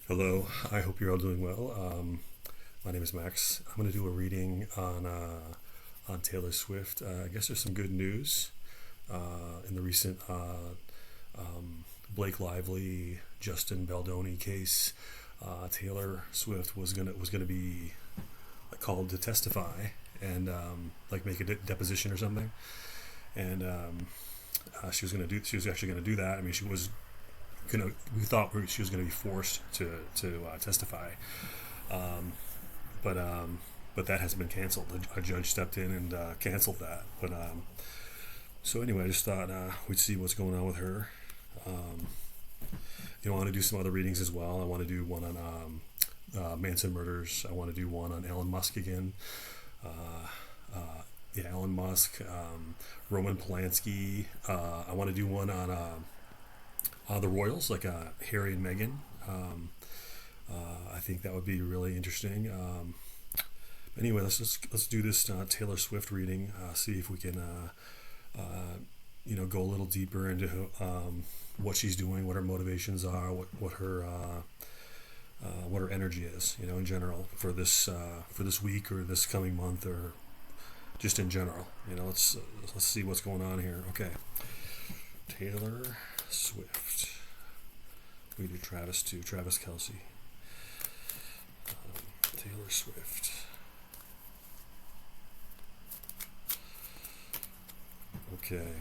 Hello, I hope you're all doing well. My name is Max. I'm going to do a reading on Taylor Swift. I guess there's some good news in the recent Blake Lively, Justin Baldoni case. Taylor Swift was gonna be called to testify and make a deposition or something, and she was actually gonna do that. I mean, we thought she was going to be forced to testify, um, but but that has been canceled. A judge stepped in and canceled that. So anyway, I just thought we'd see what's going on with her. Um, I want to do some other readings as well. I want to do one on Manson murders. I want to do one on Elon Musk again. Uh, Elon Musk, Roman Polanski. I want to do one on the royals, like Harry and Meghan. I think that would be really interesting. Anyway, let's do this Taylor Swift reading. See if we can go a little deeper into what she's doing, what her motivations are, what her energy is, in general for this week or this coming month or just in general. Let's see what's going on here. Okay, Taylor Swift. We do Travis too. Travis Kelce. Taylor Swift. Okay.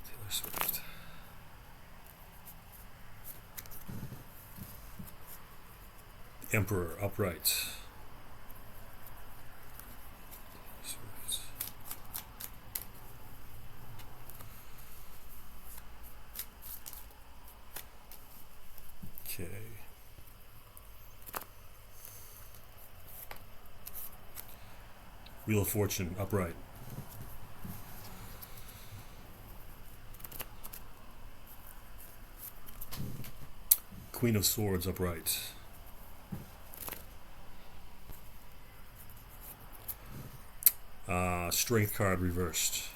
Taylor Swift. The Emperor upright. Swift. Okay. Wheel of Fortune upright. Queen of Swords upright. Strength card reversed.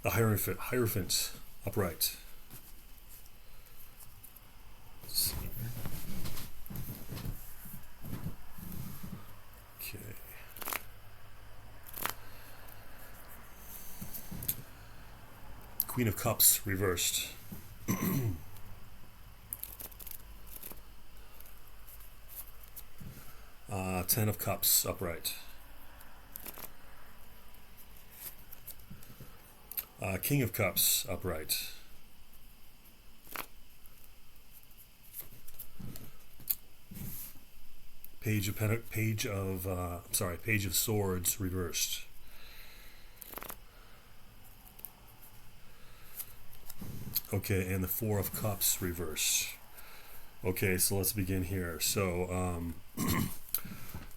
The Hierophant upright. Let's see. Okay. Queen of Cups reversed. Ten of Cups upright. King of Cups upright. Page of Swords reversed. Okay, and the Four of Cups reversed. Okay, so let's begin here. So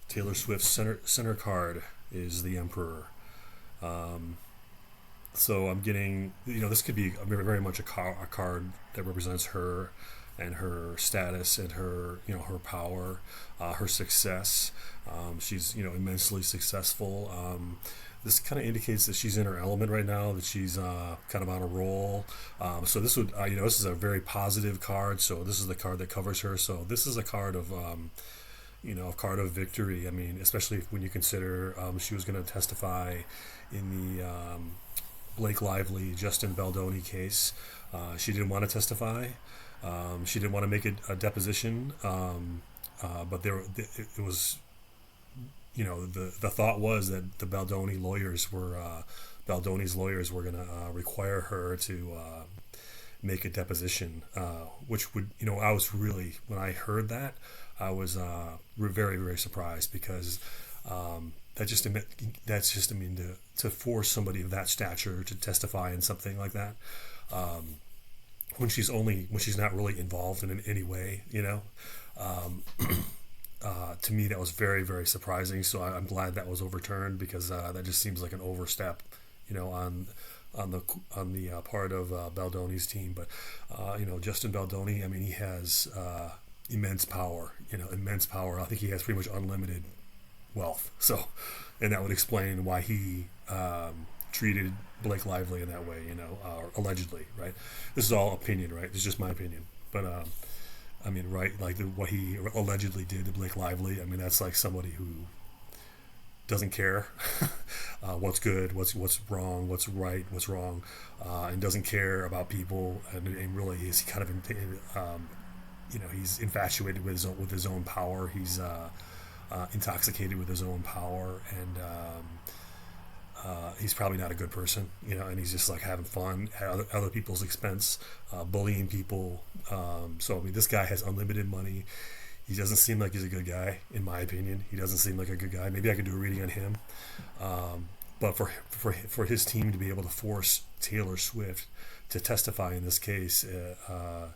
Taylor Swift's center card is the Emperor. So I'm getting, this could be very much a card that represents her and her status and her, her power, her success. She's, immensely successful. This kind of indicates that she's in her element right now, that she's kind of on a roll. So this would, this is a very positive card. So this is the card that covers her. So this is a card of, a card of victory. I mean, especially when you consider she was going to testify in the Blake Lively, Justin Baldoni case. She didn't want to testify. She didn't want to make a deposition. But it was, the thought was that the Baldoni's lawyers were going to require her to make a deposition, which would, I was really, when I heard that, I was very, very surprised because to force somebody of that stature to testify in something like that, when she's not really involved in any way, to me that was very, very surprising. So I'm glad that was overturned because that just seems like an overstep, on the part of Baldoni's team. But Justin Baldoni, I mean, he has immense power. I think he has pretty much unlimited wealth. So, and that would explain why he treated Blake Lively in that way, or allegedly, right? This is all opinion, right? This is just my opinion, but I mean, right, like what he allegedly did to Blake Lively. I mean, that's like somebody who doesn't care what's good, what's wrong, what's right, what's wrong, and doesn't care about people, and really is kind of he's infatuated with his own power. He's intoxicated with his own power, and he's probably not a good person, and he's just like having fun at other people's expense, bullying people. So I mean, this guy has unlimited money. He doesn't seem like he's a good guy, in my opinion. He doesn't seem like a good guy. Maybe I could do a reading on him, but for his team to be able to force Taylor Swift to testify in this case, to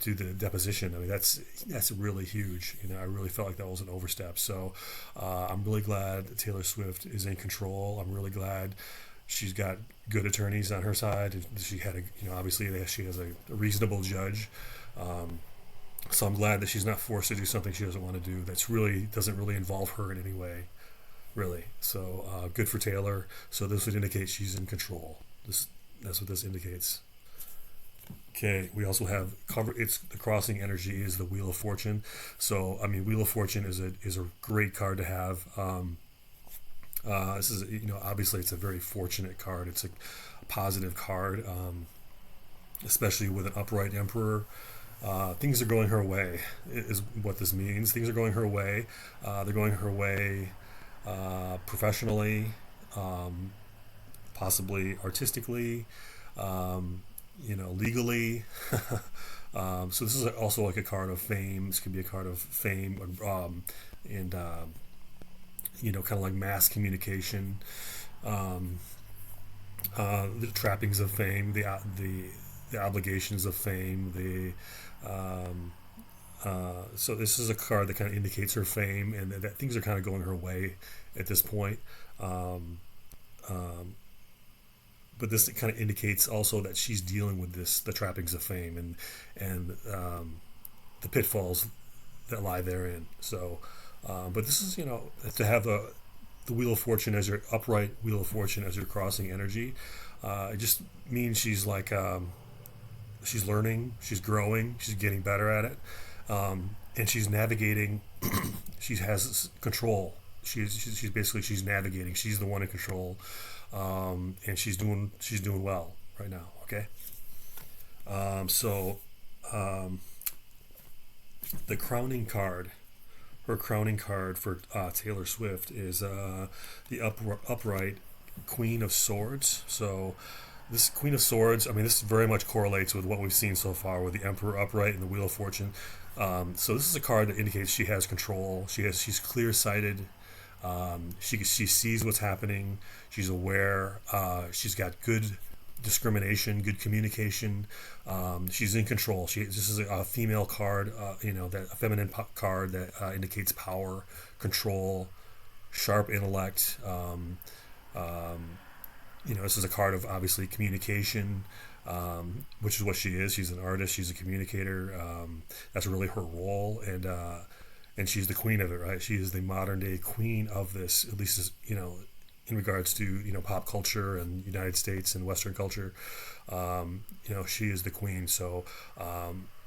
do the deposition. I mean, that's really huge. I really felt like that was an overstep. So I'm really glad that Taylor Swift is in control. I'm really glad she's got good attorneys on her side. She had obviously she has a reasonable judge. So I'm glad that she's not forced to do something she doesn't want to do. Doesn't really involve her in any way, really. So good for Taylor. So this would indicate she's in control. That's what this indicates. Okay, we also have it's the crossing energy is the Wheel of Fortune. So I mean, Wheel of Fortune is a great card to have. This is obviously it's a very fortunate card. It's a positive card, especially with an upright Emperor. Things are going her way is what this means. Things are going her way. They're going her way professionally, possibly artistically. Legally. So this is also like a card of fame. This could be a card of fame, and kind of like mass communication, the trappings of fame, the obligations of fame. So this is a card that kind of indicates her fame and that things are kind of going her way at this point. But this kind of indicates also that she's dealing with the trappings of fame and the pitfalls that lie therein. So, but this is to have the Wheel of Fortune as your upright Wheel of Fortune as your crossing energy. It just means she's like she's learning, she's growing, she's getting better at it, and she's navigating. She has control. She's basically she's navigating. She's the one in control. And she's doing well right now. Okay. The crowning card, her crowning card for Taylor Swift is the upright Queen of Swords. So this Queen of Swords, I mean, this very much correlates with what we've seen so far with the Emperor upright and the Wheel of Fortune. So this is a card that indicates she has control. She's clear-sighted. She sees what's happening. She's aware. She's got good discrimination, good communication. She's in control. This is a female card. A feminine card that indicates power, control, sharp intellect. This is a card of obviously communication, which is what she is. She's an artist. She's a communicator. That's really her role, and she's the queen of it, right? She is the modern day queen of this, at least in regards to pop culture and United States and Western culture. She is the queen. So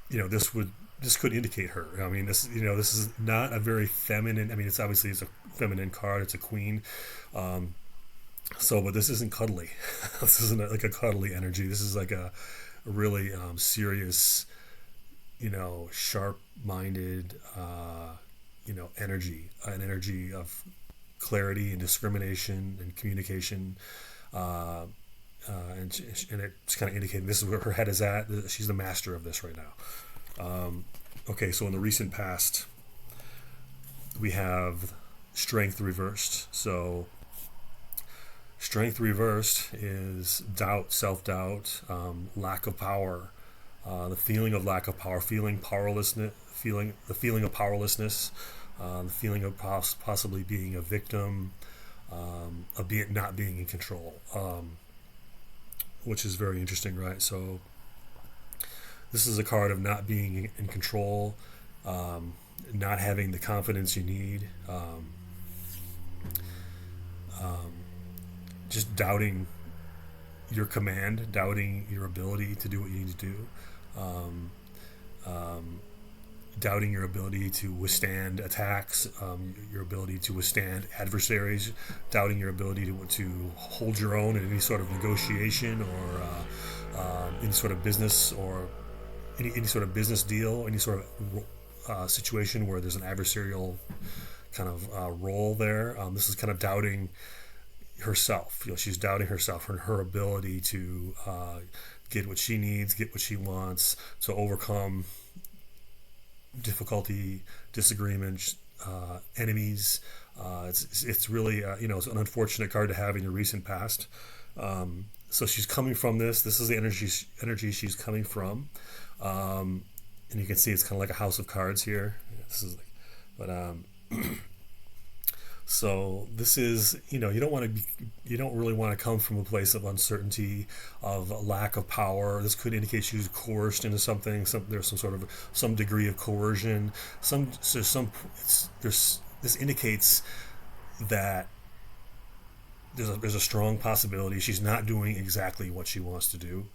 this could indicate her. I mean, this is not a very feminine. I mean, it's a feminine card. It's a queen. But this isn't cuddly. This isn't like a cuddly energy. This is like a really serious, sharp-minded, energy, an energy of clarity and discrimination and communication, and it's kind of indicating this is where her head is at. She's the master of this right now. Okay, so in the recent past, we have strength reversed. So strength reversed is doubt, self-doubt, lack of power, the feeling of lack of power, feeling powerlessness, the feeling of powerlessness, the feeling of possibly being a victim, of not being in control, which is very interesting, right? So this is a card of not being in control, not having the confidence you need, just doubting your command, doubting your ability to do what you need to do, um, um, doubting your ability to withstand attacks, your ability to withstand adversaries, doubting your ability to hold your own in any sort of negotiation or any sort of business or any sort of business deal, any sort of situation where there's an adversarial kind of role there. This is kind of doubting herself. She's doubting herself and her ability to get what she needs, get what she wants, to overcome difficulty, disagreements, enemies. It's really it's an unfortunate card to have in your recent past. So she's coming from this. This is the energy she's coming from, and you can see it's kind of like a house of cards here. This is, but so this is, you don't want to be, you don't really want to come from a place of uncertainty, of lack of power. This could indicate she was coerced into something. There's some degree of coercion. This indicates that there's a strong possibility she's not doing exactly what she wants to do.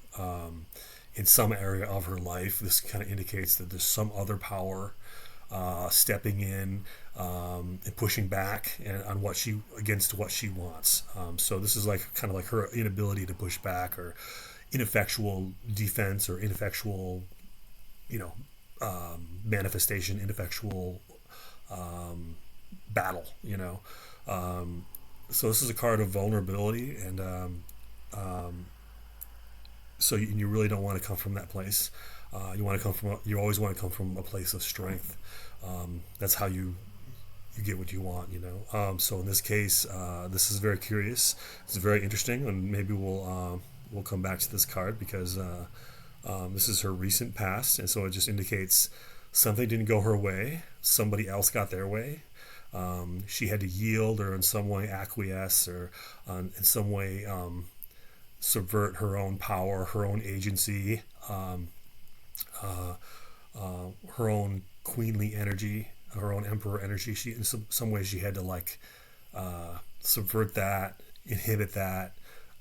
In some area of her life, this kind of indicates that there's some other power stepping in and pushing back on against what she wants. So this is like kind of like her inability to push back, or ineffectual defense, or ineffectual, manifestation, ineffectual battle. So this is a card of vulnerability, and so you really don't want to come from that place. You always want to come from a place of strength. That's how you get what you want. So in this case, this is very curious. It's very interesting, and maybe we'll come back to this card because this is her recent past, and so it just indicates something didn't go her way. Somebody else got their way. She had to yield, or in some way acquiesce, or in some way subvert her own power, her own agency, her own queenly energy, her own emperor energy. She, in some ways, she had to subvert that, inhibit that,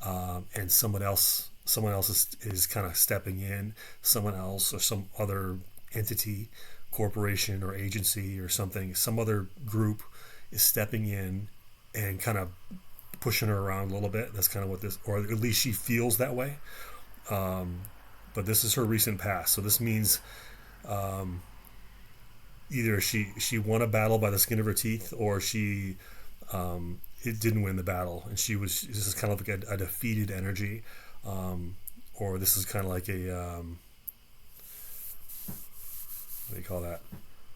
and someone else is kind of stepping in. Someone else, or some other entity, corporation or agency or something, some other group is stepping in and kind of pushing her around a little bit. That's kind of what this, or at least she feels that way. But this is her recent past, so this means either she won a battle by the skin of her teeth, or she it didn't win the battle, and this is kind of like a defeated energy, or this is kind of like a what do you call that?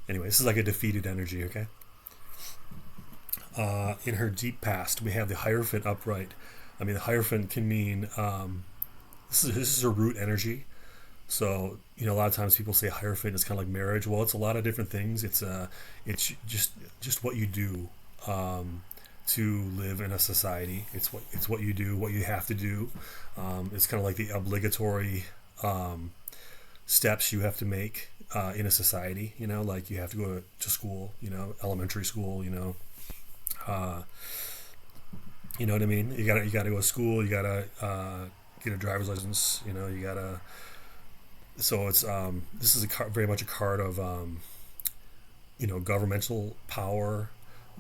Anyway, this is like a defeated energy, okay? In her deep past, we have the Hierophant upright. I mean, the Hierophant can mean this is her root energy. So, a lot of times people say Hierophant is kind of like marriage. Well, it's a lot of different things. It's just what you do to live in a society. It's what you do, what you have to do. It's kind of like the obligatory steps you have to make in a society. Like you have to go to school. Elementary school. You know what I mean? You gotta go to school. You gotta get a driver's license. You gotta. So it's this is very much a card of governmental power,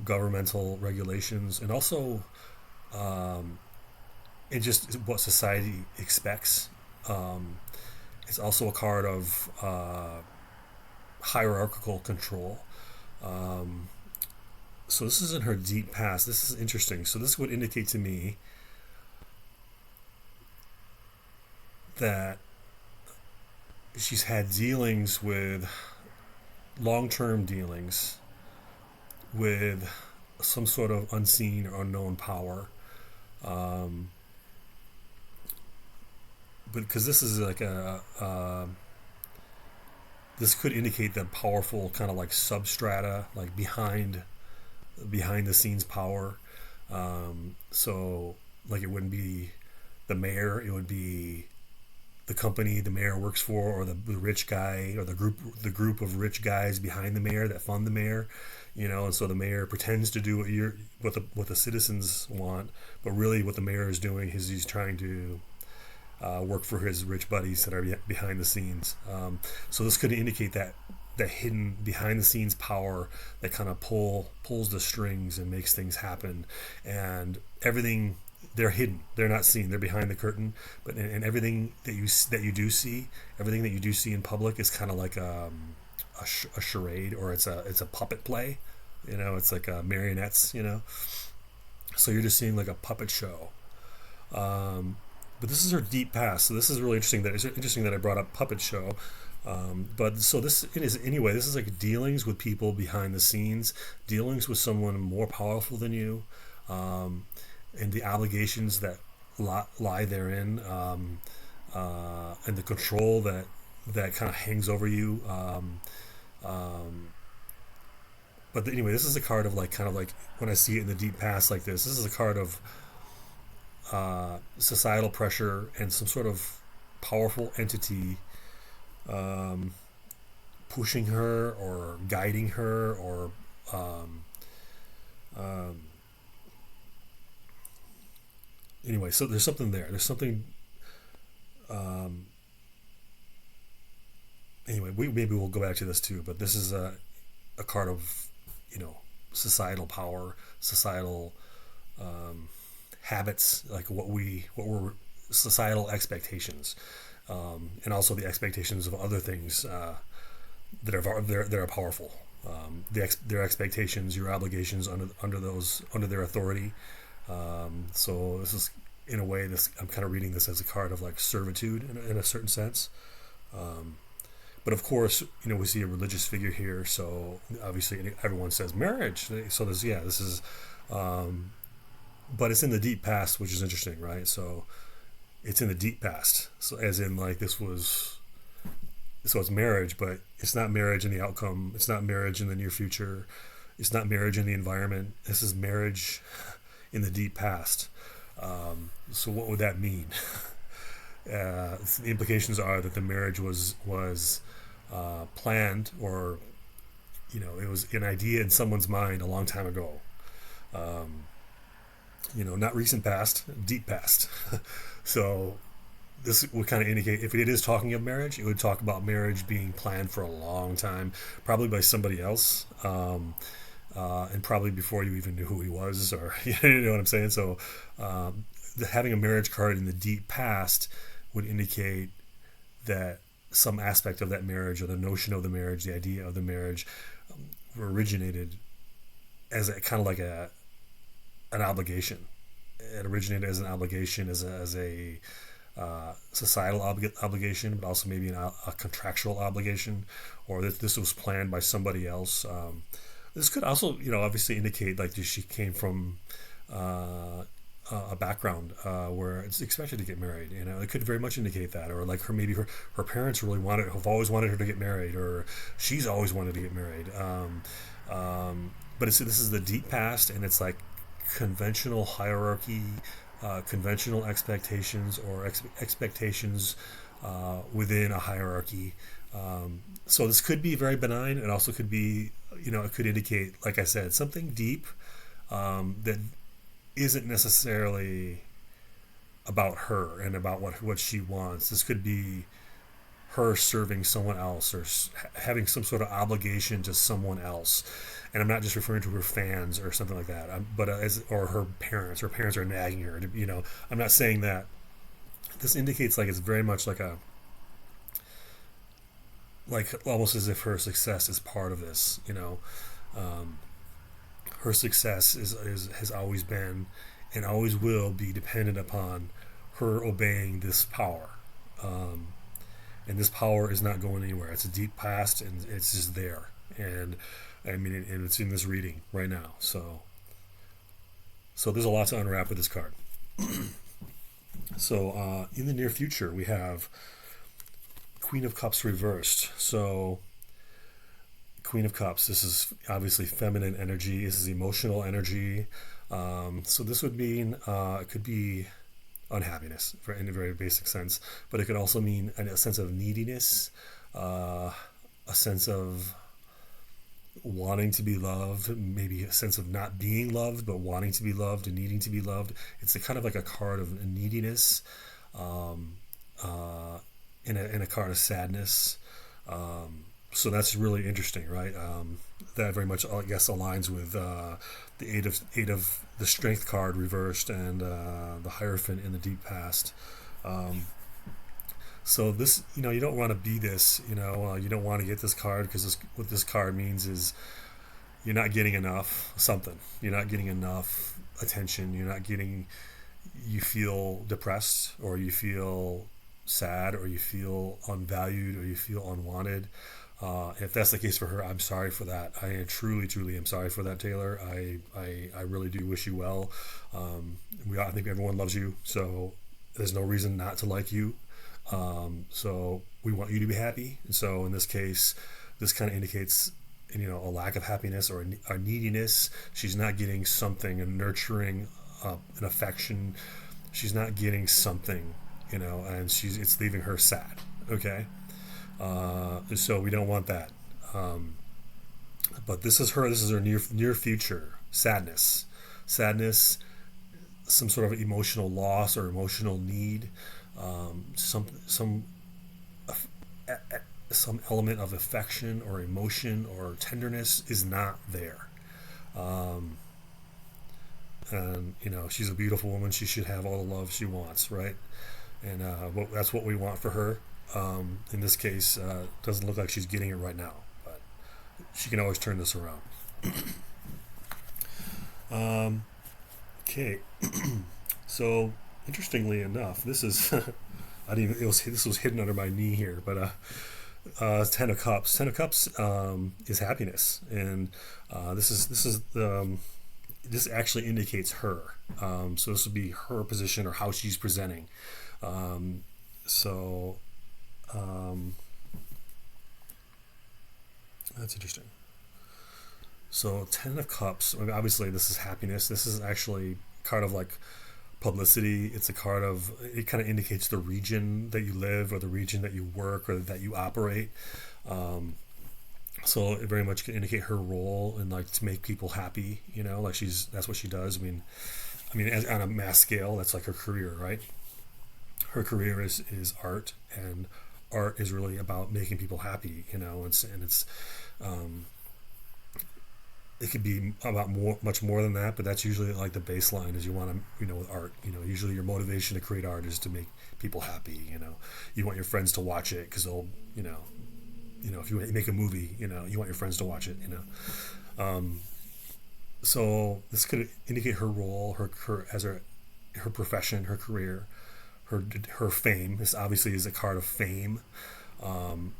governmental regulations, and also and just what society expects. It's also a card of hierarchical control. So this is in her deep past. This is interesting. So this would indicate to me that she's had dealings with long-term dealings with some sort of unseen or unknown power. But because this is like this could indicate that powerful kind of like substrata, like behind the scenes power. So like it wouldn't be the mayor, it would be the company the mayor works for, or the rich guy, or the group of rich guys behind the mayor that fund the mayor. And so the mayor pretends to do what the citizens want, but really what the mayor is doing is he's trying to work for his rich buddies that are behind the scenes. So this could indicate that hidden behind the scenes power that kind of pulls the strings and makes things happen, and everything. They're hidden. They're not seen. They're behind the curtain. But and everything that you do see, everything that you do see in public is kind of like a charade, or it's a puppet play. It's like marionettes. So you're just seeing like a puppet show. But this is her deep past. So this is really interesting. It's interesting that I brought up puppet show. But so it is anyway. This is like dealings with people behind the scenes, dealings with someone more powerful than you, and the obligations that lie therein, and the control that kind of hangs over you. But anyway, this is a card of like kind of like when I see it in the deep past like this. This is a card of societal pressure and some sort of powerful entity pushing her or guiding her or anyway. So there's something there. There's something. Anyway, maybe we'll go back to this too. But this is a card of societal power, societal habits, like what were societal expectations, and also the expectations of other things that are powerful. Their expectations, your obligations under their authority. So this is in a way I'm kind of reading this as a card of like servitude in a certain sense. But of course, we see a religious figure here, so obviously everyone says marriage. So this is, but it's in the deep past, which is interesting, right? So it's in the deep past, so as in like so it's marriage, but it's not marriage in the outcome. It's not marriage in the near future. It's not marriage in the environment. This is marriage in the deep past. So what would that mean? The implications are that the marriage was planned, or it was an idea in someone's mind a long time ago. Not recent past, deep past. So this would kind of indicate, if it is talking of marriage, it would talk about marriage being planned for a long time, probably by somebody else, and probably before you even knew who he was, or you know what I'm saying. So having a marriage card in the deep past would indicate that some aspect of that marriage, or the notion of the marriage, the idea of the marriage, originated as a kind of like an obligation. It originated as an obligation, as a societal obligation, but also maybe a contractual obligation, or that this was planned by somebody else. This could also, obviously indicate like she came from a background where it's expected to get married. It could very much indicate that, or like maybe her parents really have always wanted her to get married, or she's always wanted to get married. But this is the deep past, and it's like conventional hierarchy, conventional expectations, or expectations within a hierarchy. So this could be very benign. It also could be, it could indicate, like I said, something deep that isn't necessarily about her and about what she wants. This could be her serving someone else, or having some sort of obligation to someone else. And I'm not just referring to her fans or something like that, but or her parents. Her parents are nagging her. I'm not saying that. This indicates like it's very much like almost as if her success is part of this. Her success has always been and always will be dependent upon her obeying this power. And this power is not going anywhere. It's a deep past, and it's just there. And and it's in this reading right now. So there's a lot to unwrap with this card. So in the near future, we have Queen of Cups reversed. So Queen of Cups, this is obviously feminine energy. This is emotional energy. So this would mean it could be unhappiness in a very basic sense, but it could also mean a sense of neediness, a sense of wanting to be loved, maybe a sense of not being loved, but wanting to be loved and needing to be loved. It's a kind of like a card of neediness, um, uh, in a card of sadness. So that's really interesting, right? That very much, I guess, aligns with the eight of the strength card reversed and the Hierophant in the deep past. Um, so this, you don't want to be this. You don't want to get this card because what this card means is you're not getting enough something. You're not getting enough attention. You feel depressed, or you feel sad, or you feel unvalued, or you feel unwanted. If that's the case for her, I'm sorry for that. I truly, truly am sorry for that, Taylor. I really do wish you well. I think everyone loves you, so there's no reason not to like you. So we want you to be happy. And so in this case, this kind of indicates, a lack of happiness, or a neediness. She's not getting something, a nurturing, an affection. She's not getting something, and it's leaving her sad. Okay. So we don't want that. But this is her. This is her near future sadness, some sort of emotional loss or emotional need, some some element of affection or emotion or tenderness is not there. Um, and she's a beautiful woman. She should have all the love she wants, right? And that's what we want for her. In this case, doesn't look like she's getting it right now, but she can always turn this around. Okay, so interestingly enough, this is I didn't even, this was hidden under my knee here, but Ten of Cups. Ten of Cups is happiness, and this actually indicates her. So this would be her position or how she's presenting. Um, so um, that's interesting. So Ten of Cups. I mean, obviously, this is happiness. This is actually kind of like publicity. It's a card of, it kind of indicates the region that you live, or the region that you work, or that you operate. Um, so it very much can indicate her role and, like, to make people happy. Like that's what she does. On a mass scale, that's like her career, right? Her career is art, and art is really about making people happy. It's um, it could be about much more than that, but that's usually like the baseline. Is you want to, with art, usually your motivation to create art is to make people happy. You want your friends to watch it because they'll, if you make a movie, you want your friends to watch it. Um, so this could indicate her role, her profession, her career, her fame. This obviously is a card of fame, um,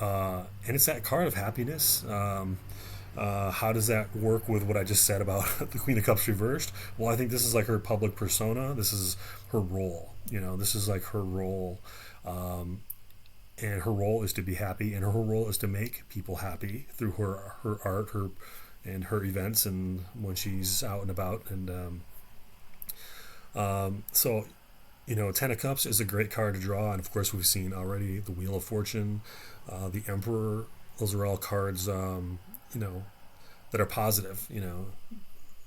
and it's that card of happiness. How does that work with what I just said about the Queen of Cups reversed? Well, I think this is like her public persona. This is her role. This is like her role. And her role is to be happy, and her role is to make people happy through her art, and her events, and when she's out and about. And so, Ten of Cups is a great card to draw. And of course, we've seen already the Wheel of Fortune, the Emperor. Those are all cards, that are positive.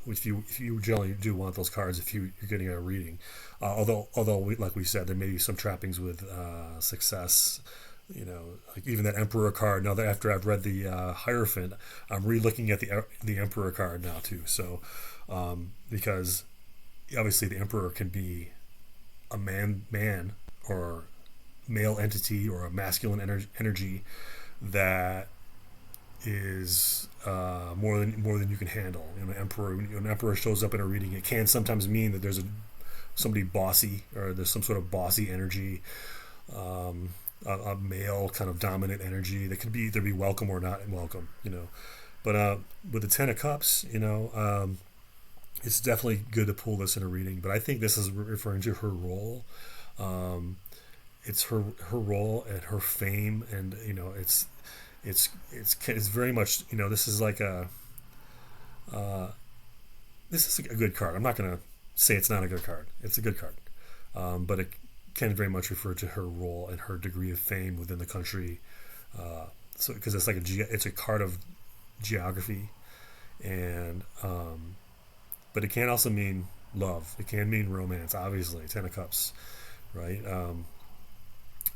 If you generally do want those cards if you're getting a reading. Although like we said, there may be some trappings with success. Like even that Emperor card. Now that after I've read the Hierophant, I'm re-looking at the Emperor card now too. So because obviously the Emperor can be a man, or male entity, or a masculine energy that is more than you can handle. An emperor, when an emperor shows up in a reading, it can sometimes mean that there's somebody bossy, or there's some sort of bossy energy, a male kind of dominant energy that could be either be welcome or not welcome. But with the Ten of Cups, it's definitely good to pull this in a reading. But I think this is referring to her role. It's her role and her fame, and it's very much, this is like this is a good card. I'm not gonna say it's not a good card. It's a good card, but it can very much refer to her role and her degree of fame within the country. So because it's like it's a card of geography, and but it can also mean love. It can mean romance. Obviously, Ten of Cups, right?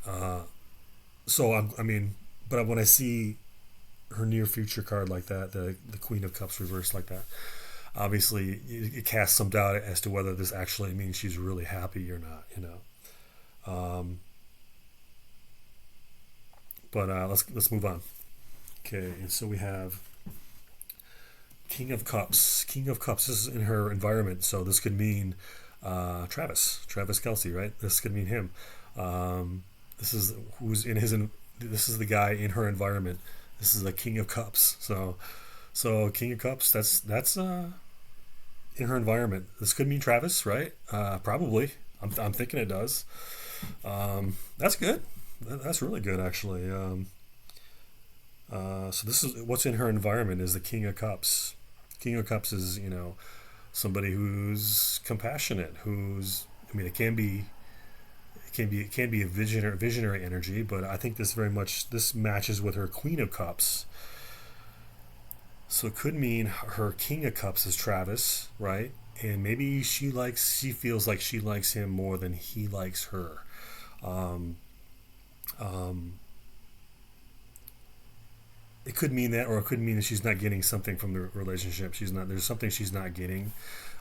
Uh, I mean, but when I see her near future card like that, the Queen of Cups reversed like that, obviously it casts some doubt as to whether this actually means she's really happy or not. Um, but let's move on. Okay, and so we have King of Cups. King of Cups. This is in her environment, so this could mean Travis Kelce, right? This could mean him. This is who's in his. This is the guy in her environment. This is the King of Cups. So King of Cups. That's in her environment. This could mean Travis, right? Probably. I'm thinking it does. That's good. That's really good, actually. So this is what's in her environment is the King of Cups. King of Cups is somebody who's compassionate. Who's I mean it can be a visionary energy, but I think this matches with her Queen of Cups. So it could mean her King of Cups is Travis, right? And maybe she feels like she likes him more than he likes her. Um, um, it could mean that, or it could mean that she's not getting something from the relationship. There's something she's not getting.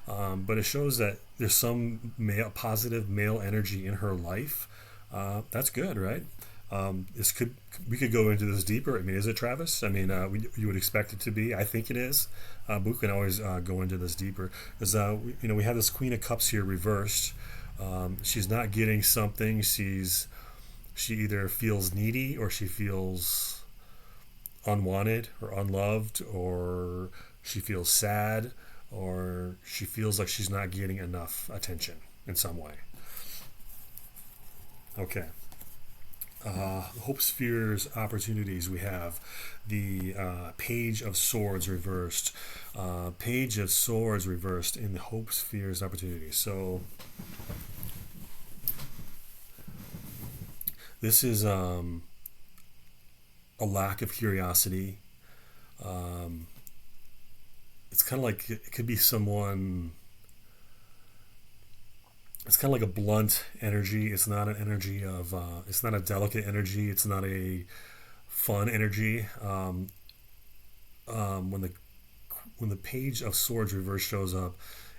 But it shows that there's some positive male energy in her life. That's good, right? This could we could go into this deeper. I mean, is it Travis? I mean, you would expect it to be. I think it is. But we can always go into this deeper because we have this Queen of Cups here reversed. She's not getting something. She either feels needy or she feels unwanted or unloved, or she feels sad, or she feels like she's not getting enough attention in some way. Okay. Hopes, fears, opportunities. We have the Page of Swords reversed. Page of Swords reversed in the hopes, fears, opportunities. So this is a lack of curiosity. Um, it's kind of like it could be someone. It's kind of like a blunt energy. It's not an energy of. It's not a delicate energy. It's not a fun energy. When the Page of Swords reverse shows up,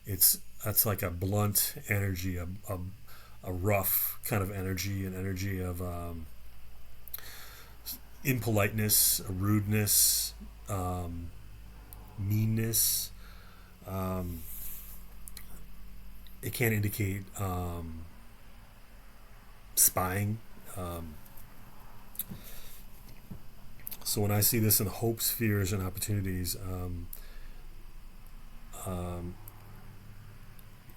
that's like a blunt energy, a rough kind of energy, an energy of impoliteness, rudeness, um, meanness. Um, it can indicate spying. Um, so when I see this in hopes, fears, and opportunities, um,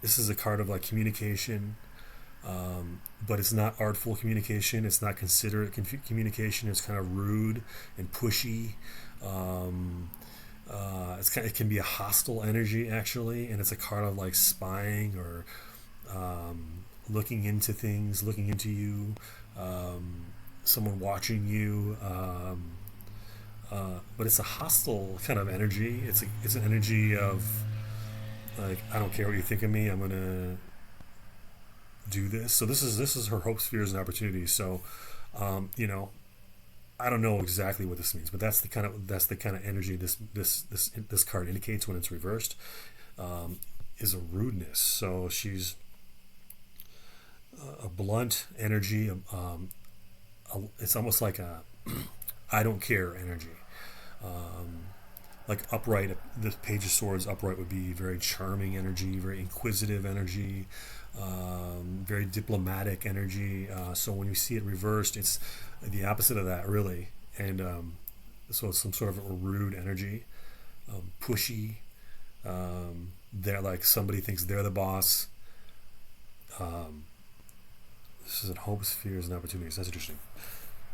this is a card of like communication, but it's not artful communication. It's not considerate communication. It's kind of rude and pushy. Um, it can be a hostile energy actually, and it's a card of like spying or looking into things, looking into you, um, someone watching you. But it's a hostile kind of energy. It's an energy of like I don't care what you think of me. I'm gonna do this. So this is her hopes, fears, and opportunities. So um, you know I don't know exactly what this means, but that's the kind of energy this card indicates when it's reversed. Is a rudeness. So she's a blunt energy. It's almost like a I don't care energy. Um, like upright, the Page of Swords upright would be very charming energy, very inquisitive energy, very diplomatic energy. So when you see it reversed, it's the opposite of that, really. And so it's some sort of a rude energy, pushy. They're like somebody thinks they're the boss. Um, this is in hopes, fears, and opportunities. That's interesting.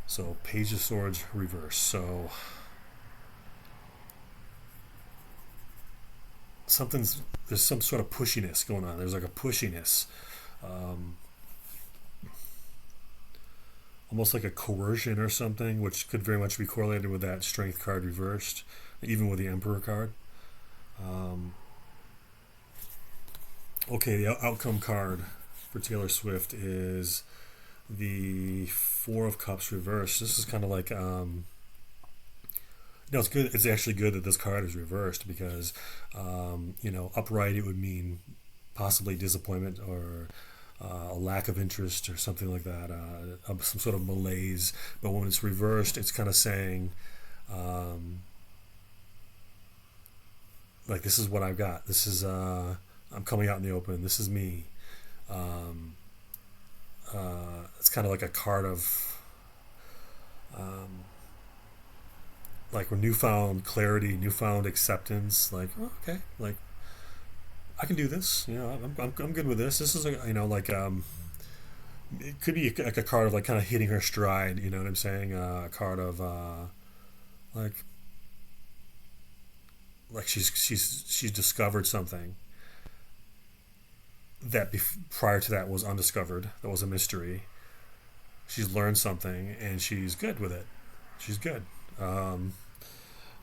So Page of Swords reverse. So there's some sort of pushiness going on. There's like a pushiness, um, almost like a coercion or something, which could very much be correlated with that Strength card reversed. even with the Emperor card. Um, okay, the outcome card for Taylor Swift is the Four of Cups reversed. This is kind of like no, it's good. It's actually good that this card is reversed because upright it would mean possibly disappointment or a lack of interest or something like that, some sort of malaise. But when it's reversed, it's kind of saying, um, like, this is what I've got. This is I'm coming out in the open. This is me. Um, it's kind of like a card of um, like newfound clarity, newfound acceptance. Like, oh, okay, like I can do this. I'm good with this. This is it could be like a card of like kind of hitting her stride. You know what I'm saying? A card of like she's discovered something that prior to that was undiscovered. That was a mystery. She's learned something and she's good with it. She's good. Um,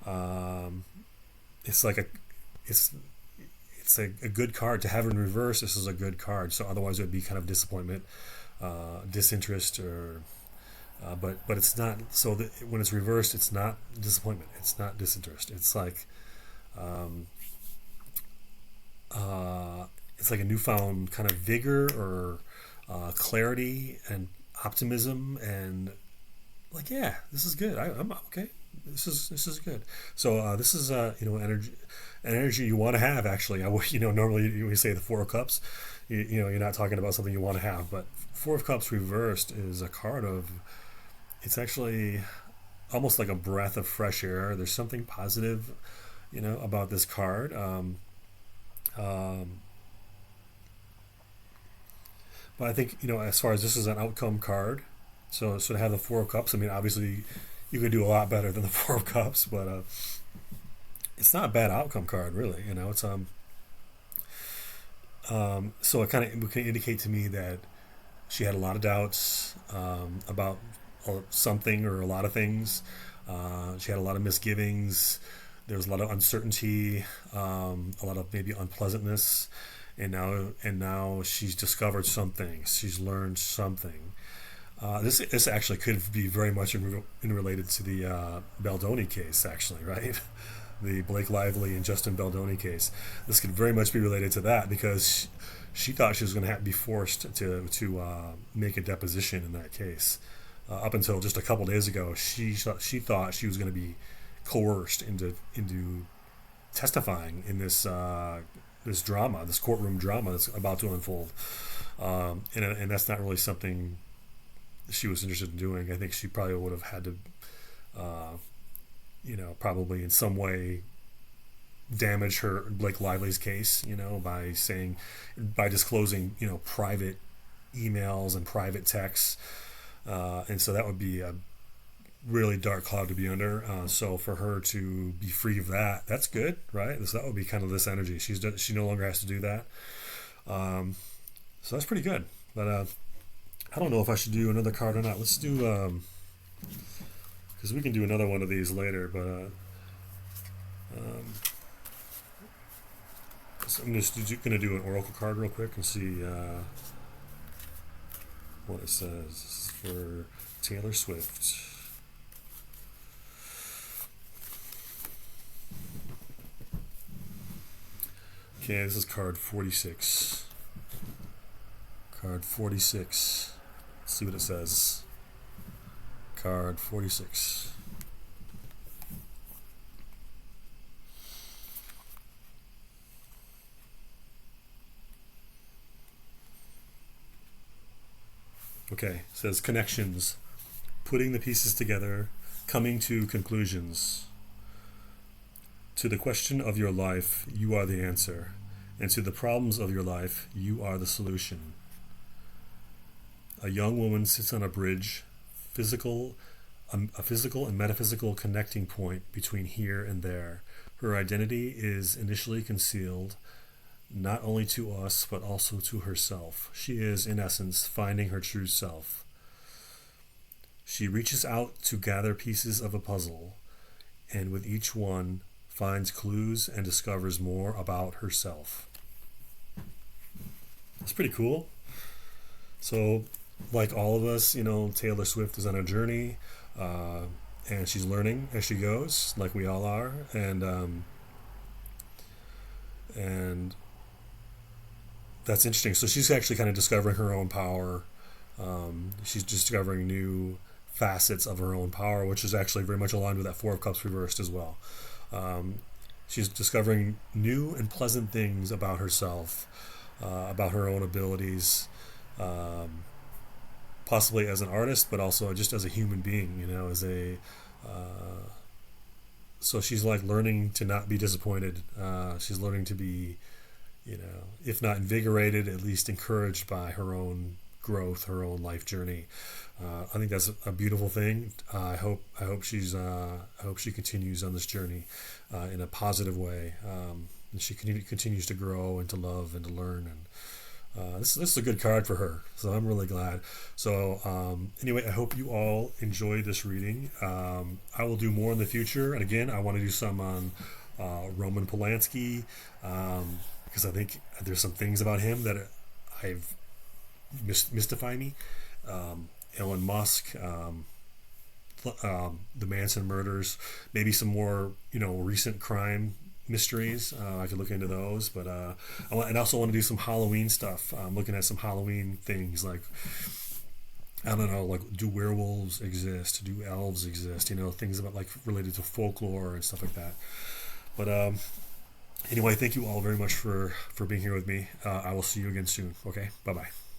um, it's like it's a good card to have in reverse. This is a good card. So otherwise it would be kind of disappointment, disinterest, or but it's not. So that when it's reversed, it's not disappointment. It's not disinterest. Um, it's like a newfound kind of vigor or clarity and optimism and like yeah, this is good. I'm okay. This is good. So this is energy you want to have. Actually, normally we say the Four of Cups. You're not talking about something you want to have, but Four of Cups reversed is a card of. It's actually almost like a breath of fresh air. There's something positive, about this card. Um, but I think as far as this is an outcome card, so to have the Four of Cups, I mean, obviously you could do a lot better than the Four of Cups, but it's not a bad outcome card, really. It's so it can indicate to me that she had a lot of doubts about something or a lot of things. She had a lot of misgivings. There was a lot of uncertainty, a lot of maybe unpleasantness, and now she's discovered something. She's learned something. This actually could be very much in related to the Baldoni case, actually, right? The Blake Lively and Justin Baldoni case. This could very much be related to that because she thought she was going to be forced to make a deposition in that case. Up until just a couple days ago, she thought she was going to be coerced into testifying in this drama, this courtroom drama that's about to unfold, and that's not really something she was interested in doing. I think she probably would have had to, probably in some way damage her Blake Lively's case, by disclosing, private emails and private texts, and so that would be a really dark cloud to be under. So for her to be free of that, that's good, right? So that would be kind of this energy. She no longer has to do that. So that's pretty good. But I don't know if I should do another card or not. Let's do because we can do another one of these later. But so I'm just going to do an oracle card real quick and see what it says. This is for Taylor Swift. Okay, this is card 46. Card 46. Let's see what it says. Card 46. Okay, it says connections, putting the pieces together, coming to conclusions. To the question of your life, you are the answer, and to the problems of your life, you are the solution. A young woman sits on a bridge, a physical and metaphysical connecting point between here and there. Her identity is initially concealed, not only to us, but also to herself. She is, in essence, finding her true self. She reaches out to gather pieces of a puzzle, and with each one, finds clues, and discovers more about herself. That's pretty cool. So, like all of us, Taylor Swift is on a journey, uh, and she's learning as she goes, like we all are, and that's interesting. So she's actually kind of discovering her own power. She's discovering new facets of her own power, which is actually very much aligned with that Four of Cups reversed as well. Um, she's discovering new and pleasant things about herself, about her own abilities, um, possibly as an artist, but also just as a human being. As a so she's like learning to not be disappointed. She's learning to be, if not invigorated, at least encouraged by her own growth, her own life journey. I think that's a beautiful thing. I hope she continues on this journey in a positive way. And she continues to grow and to love and to learn. And this is a good card for her. So I'm really glad. So anyway, I hope you all enjoyed this reading. I will do more in the future. And again, I want to do some on Roman Polanski, because I think there's some things about him that I've mystify me. Elon Musk, the Manson murders, maybe some more recent crime mysteries. I could look into those, but I also want to do some Halloween stuff. I'm looking at some Halloween things, like I don't know, like do werewolves exist? Do elves exist? Things about like related to folklore and stuff like that. But anyway, thank you all very much for being here with me. I will see you again soon. Okay, bye bye.